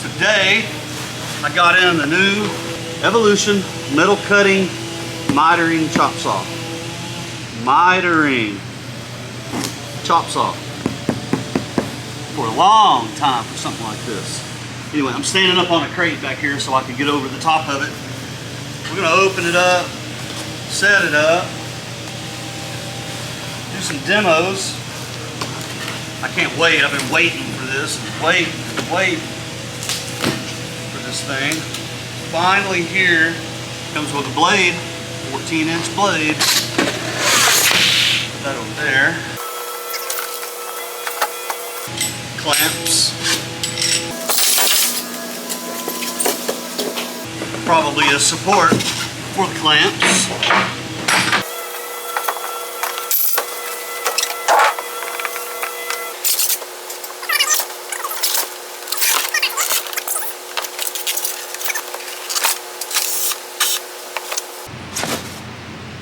Today, I got in the new Evolution metal cutting MITERING chop saw. MITERING chop saw. For a long time for something like this. Anyway, I'm standing up on a crate back here so I can get over the top of it. We're going to open it up, set it up, do some demos. I can't wait. I've been waiting for this. Wait for this thing. Finally here, comes with a blade, 14-inch blade. Put that over there. Clamps. Probably a support for the clamps.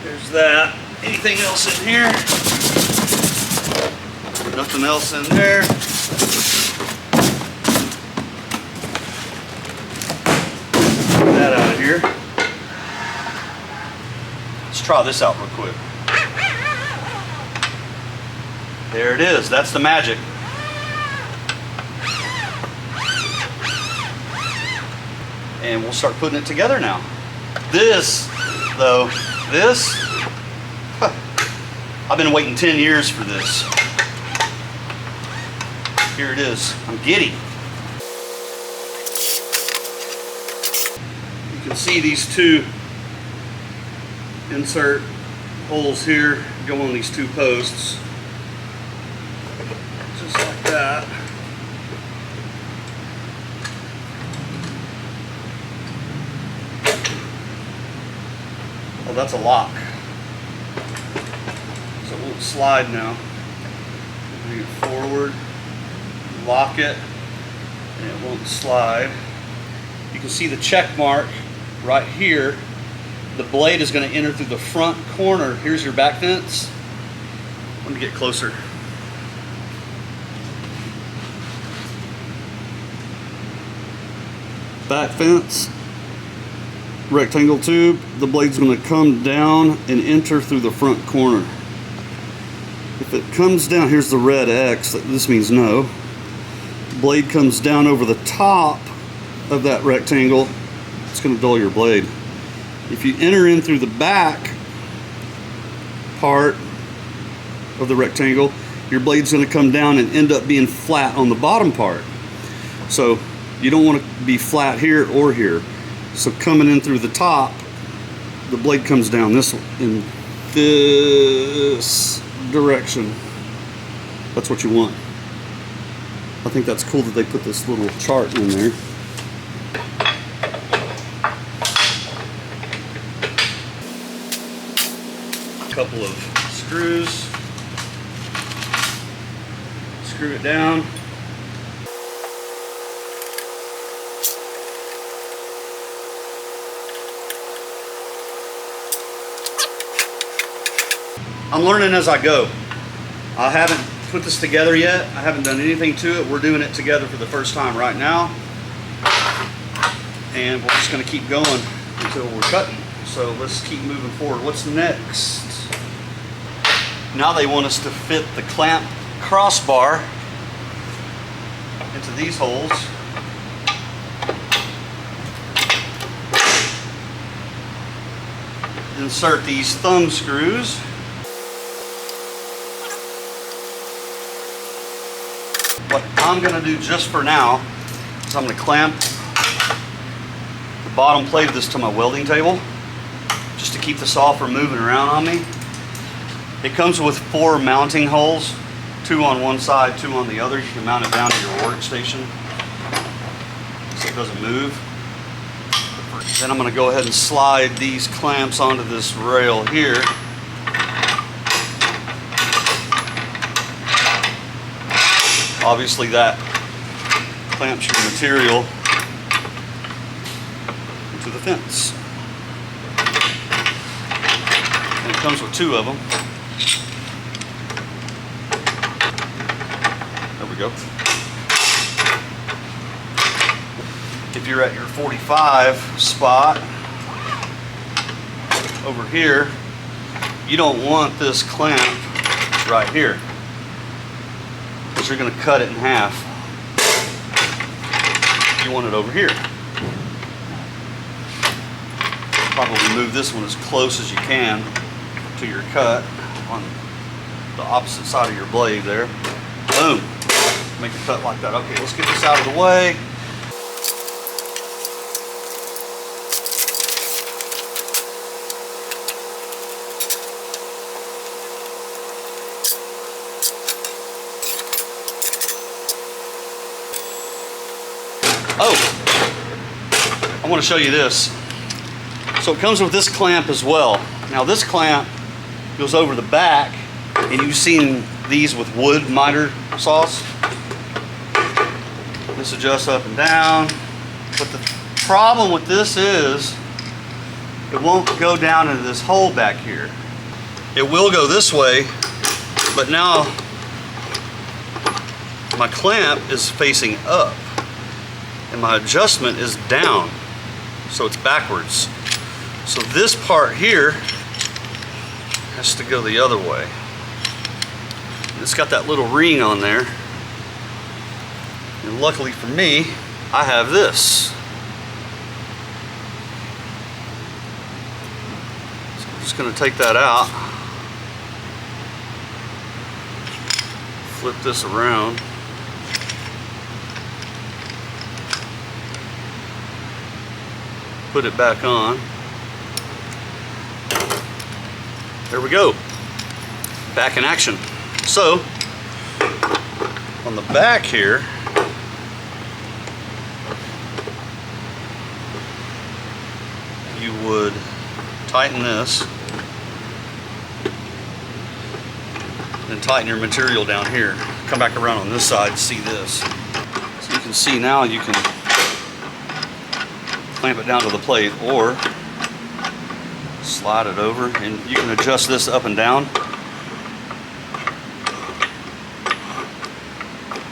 There's that. Anything else in here? Nothing else in there. Get that out of here. Let's try this out real quick. There it is. That's the magic. And we'll start putting it together now. This, though, I've been waiting 10 years for this. Here it is. I'm giddy. You can see these two insert holes here go on these two posts. Just like that. Oh, that's a lock. So it won't slide now. Bring it forward, lock it, and it won't slide. You can see the check mark right here. The blade is going to enter through the front corner. Here's your back fence. Let me get closer. Back fence. Rectangle tube, the blade's going to come down and enter through the front corner. If it comes down, here's the red X, this means no. Blade comes down over the top of that rectangle, it's going to dull your blade. If you enter in through the back part of the rectangle, your blade's going to come down and end up being flat on the bottom part. So you don't want to be flat here or here. So coming in through the top, the blade comes down this in this direction. That's what you want. I think that's cool that they put this little chart in there. A couple of screws. Screw it down. I'm learning as I go. I haven't put this together yet. I haven't done anything to it. We're doing it together for the first time right now. And we're just going to keep going until we're cutting. So let's keep moving forward. What's next? Now they want us to fit the clamp crossbar into these holes. Insert these thumb screws. What I'm going to do just for now is I'm going to clamp the bottom plate of this to my welding table just to keep the saw from moving around on me. It comes with 4 mounting holes, 2 on one side, 2 on the other. You can mount it down to your workstation so it doesn't move. Then I'm going to go ahead and slide these clamps onto this rail here. Obviously that clamps your material into the fence. And it comes with 2 of them. There we go. if you're at your 45 spot over here, you don't want this clamp right here, because you're going to cut it in half. You want it over here. Probably move this one as close as you can to your cut on the opposite side of your blade there. Boom. Make a cut like that. Okay, let's get this out of the way. Oh, I want to show you this. So it comes with this clamp as well. Now this clamp goes over the back, and you've seen these with wood miter saws. This adjusts up and down, but the problem with this is it won't go down into this hole back here. It will go this way, but now my clamp is facing up and my adjustment is down, so it's backwards. So this part here has to go the other way. It's got that little ring on there, and luckily for me, I have this. So I'm just going to take that out, flip this around, put it back on. There we go, back in action. So on the back here, you would tighten this and tighten your material down here. Come back around on this side to see this. So you can see now you can clamp it down to the plate or slide it over, and you can adjust this up and down.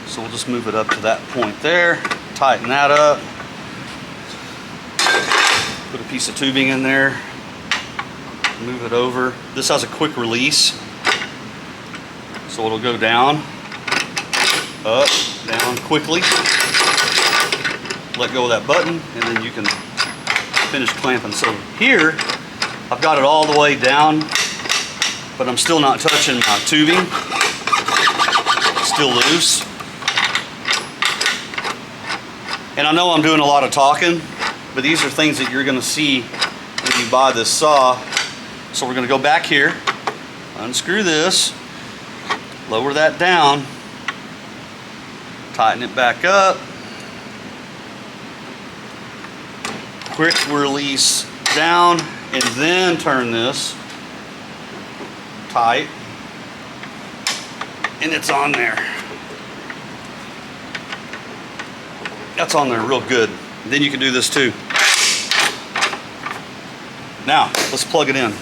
So we'll just move it up to that point there, tighten that up, put a piece of tubing in there, move it over. This has a quick release, so it'll go down, up, down quickly. Let go of that button, and then you can finish clamping. So here, I've got it all the way down, but I'm still not touching my tubing. It's still loose. And I know I'm doing a lot of talking, but these are things that you're going to see when you buy this saw. So we're going to go back here, unscrew this, lower that down, tighten it back up, quick release down, and then turn this tight, and it's on there. That's on there real good. Then you can do this too. Now, let's plug it in.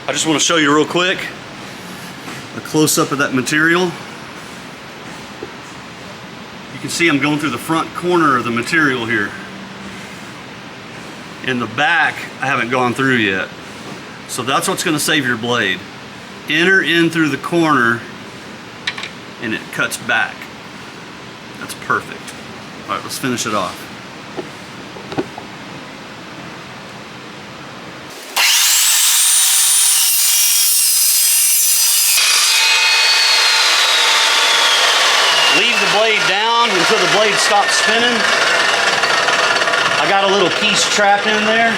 I just want to show you real quick a close-up of that material. You can see I'm going through the front corner of the material here. In the back, I haven't gone through yet. So that's what's going to save your blade. Enter in through the corner and it cuts back. That's perfect. All right, let's finish it off. Leave the blade down until the blade stops spinning. I got a little piece trapped in there.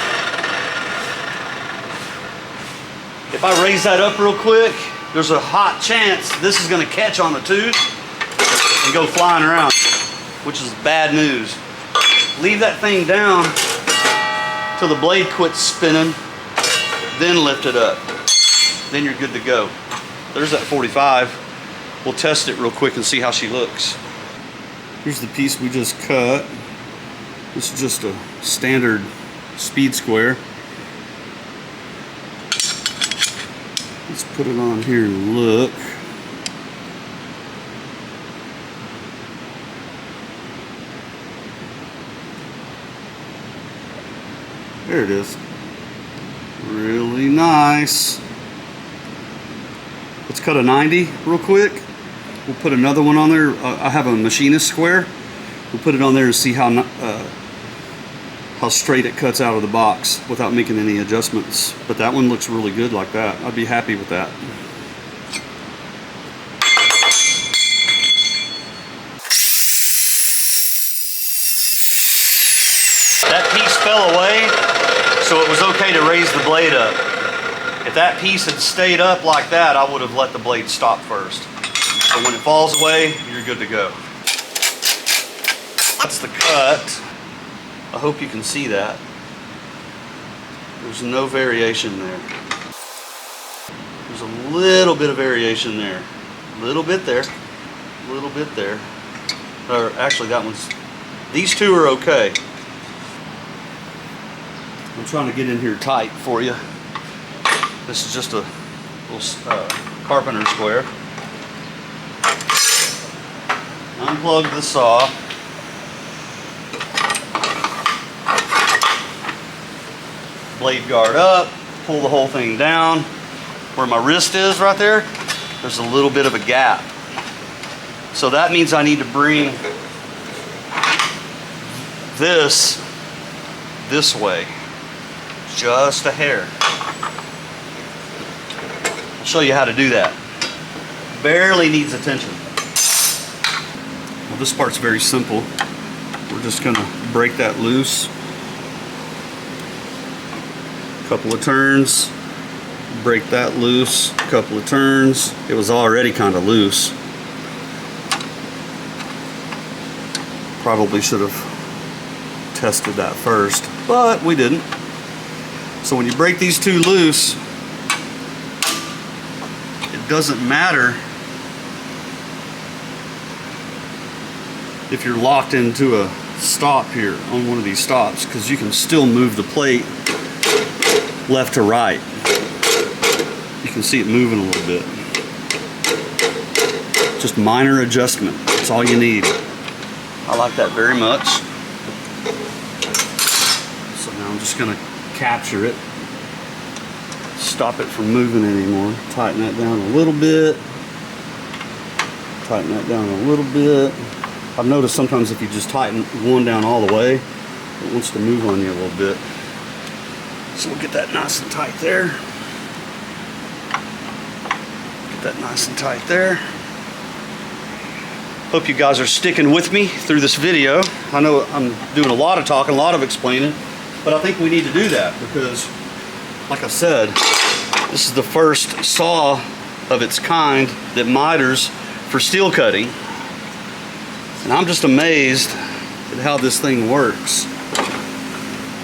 If I raise that up real quick, there's a hot chance this is going to catch on the tooth and go flying around, which is bad news. Leave that thing down till the blade quits spinning, then lift it up. Then you're good to go. There's that 45. We'll test it real quick and see how she looks. Here's the piece we just cut. This is just a standard speed square. Let's put it on here and look. There it is. Really nice. Let's cut a 90 real quick. We'll put another one on there. I have a machinist square. We'll put it on there and see how straight it cuts out of the box without making any adjustments. But that one looks really good like that. I'd be happy with that. That piece fell away, so it was okay to raise the blade up. If that piece had stayed up like that, I would have let the blade stop first. So when it falls away, you're good to go. That's the cut. I hope you can see that. There's no variation there. There's a little bit of variation there. A little bit there. A little bit there. Or actually that one's, these two are okay. I'm trying to get in here tight for you. This is just a little carpenter square. Unplug the saw. Blade guard up, pull the whole thing down. Where my wrist is right there, there's a little bit of a gap. So that means I need to bring this way, just a hair. I'll show you how to do that. Barely needs attention. Well, this part's very simple. We're just gonna break that loose. Couple of turns, break that loose, couple of turns. It was already kind of loose. Probably should have tested that first, but we didn't. So when you break these two loose, it doesn't matter if you're locked into a stop here on one of these stops, because you can still move the plate left to right. You can see it moving a little bit. Just minor adjustment. That's all you need. I like that very much. So now I'm just going to capture it. Stop it from moving anymore. Tighten that down a little bit. Tighten that down a little bit. I've noticed sometimes if you just tighten one down all the way, it wants to move on you a little bit. So we'll get that nice and tight there. Get that nice and tight there. Hope you guys are sticking with me through this video. I know I'm doing a lot of talking, a lot of explaining, but I think we need to do that because, like I said, this is the first saw of its kind that miters for steel cutting. And I'm just amazed at how this thing works.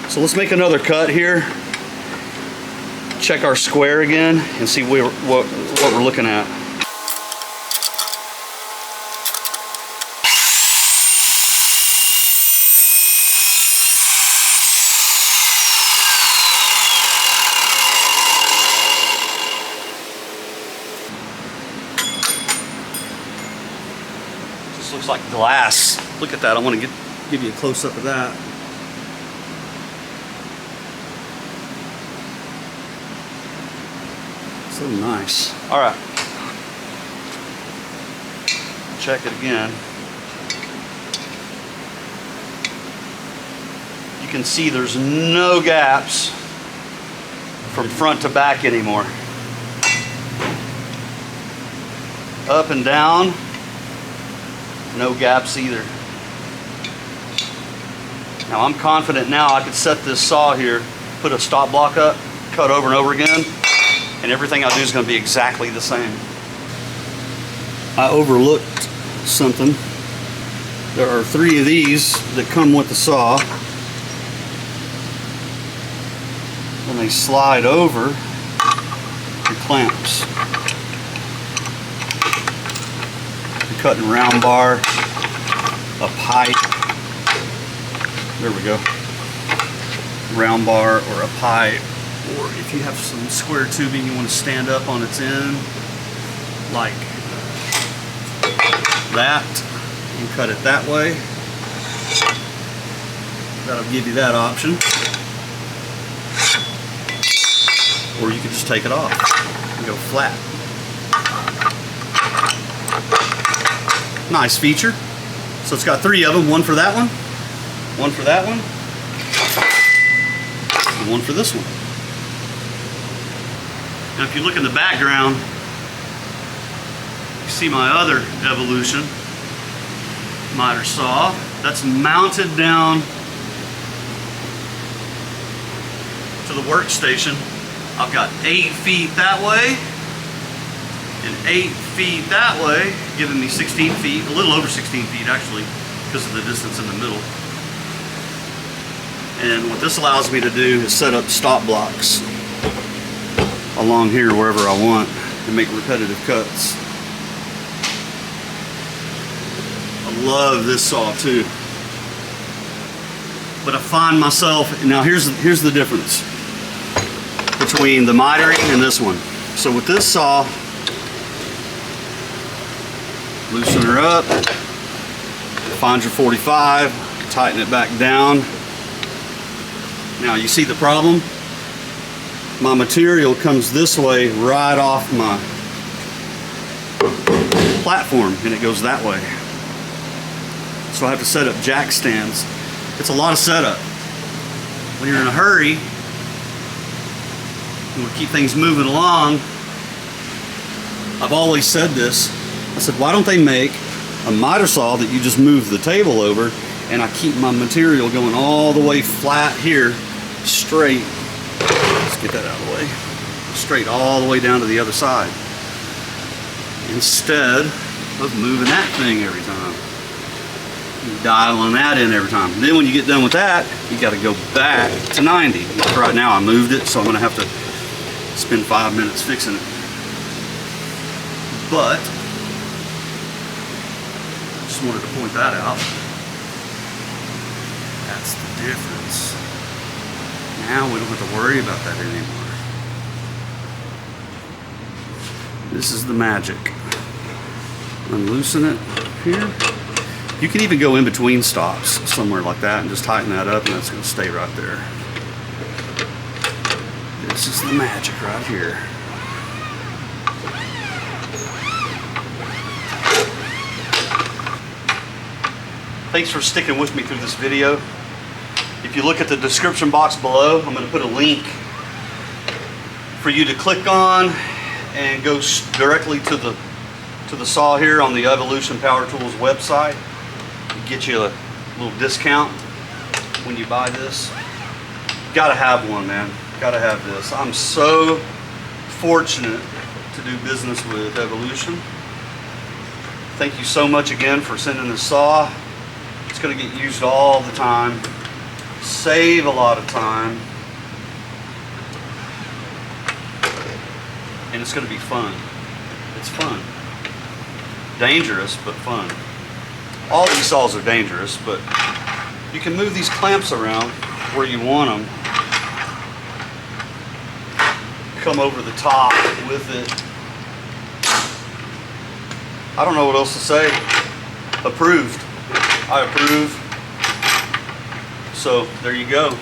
So let's make another cut here. Check our square again and see what we're looking at. This looks like glass. Look at that. I want to give you a close-up of that. So nice. All right. Check it again. You can see there's no gaps from front to back anymore. Up and down, no gaps either. Now I'm confident now I could set this saw here, put a stop block up, cut over and over again, and everything I do is going to be exactly the same. I overlooked something. There are 3 of these that come with the saw. When they slide over, the clamps. cutting round bar, a pipe. There we go. Round bar or a pipe, or if you have some square tubing you want to stand up on its end, like that, you can cut it that way. That'll give you that option. Or you can just take it off and go flat. Nice feature. So it's got 3 of them, one for that one for that one, and one for this one. Now if you look in the background, you see my other Evolution miter saw. That's mounted down to the workstation. I've got 8 feet that way and 8 feet that way, giving me 16 feet, a little over 16 feet actually, because of the distance in the middle. And what this allows me to do is set up stop blocks along here wherever I want and make repetitive cuts. I love this saw too. But I find myself, now here's the difference between the mitering and this one. So with this saw, loosen her up, find your 45, tighten it back down. Now you see the problem? My material comes this way right off my platform and it goes that way. So I have to set up jack stands. It's a lot of setup. When you're in a hurry, you want to keep things moving along. I've always said this. I said, why don't they make a miter saw that you just move the table over and I keep my material going all the way flat here, straight. Let's get that out of the way. Straight all the way down to the other side. Instead of moving that thing every time. Dialing that in every time. And then when you get done with that, you got to go back to 90. Right now I moved it, so I'm going to have to spend 5 minutes fixing it. But just wanted to point that out. That's the difference. Now we don't have to worry about that anymore. This is the magic. Unloosen it here. You can even go in between stops somewhere like that and just tighten that up and that's going to stay right there. This is the magic right here. Thanks for sticking with me through this video. If you look at the description box below, I'm going to put a link for you to click on and go directly to the saw here on the Evolution Power Tools website. Get you a little discount when you buy this. Gotta have one, man. Gotta have this. I'm so fortunate to do business with Evolution. Thank you so much again for sending this saw. It's gonna get used all the time. Save a lot of time. And it's gonna be fun. It's fun. Dangerous, but fun. All these saws are dangerous, but you can move these clamps around where you want them. Come over the top with it. I don't know what else to say. Approved. I approve. So there you go.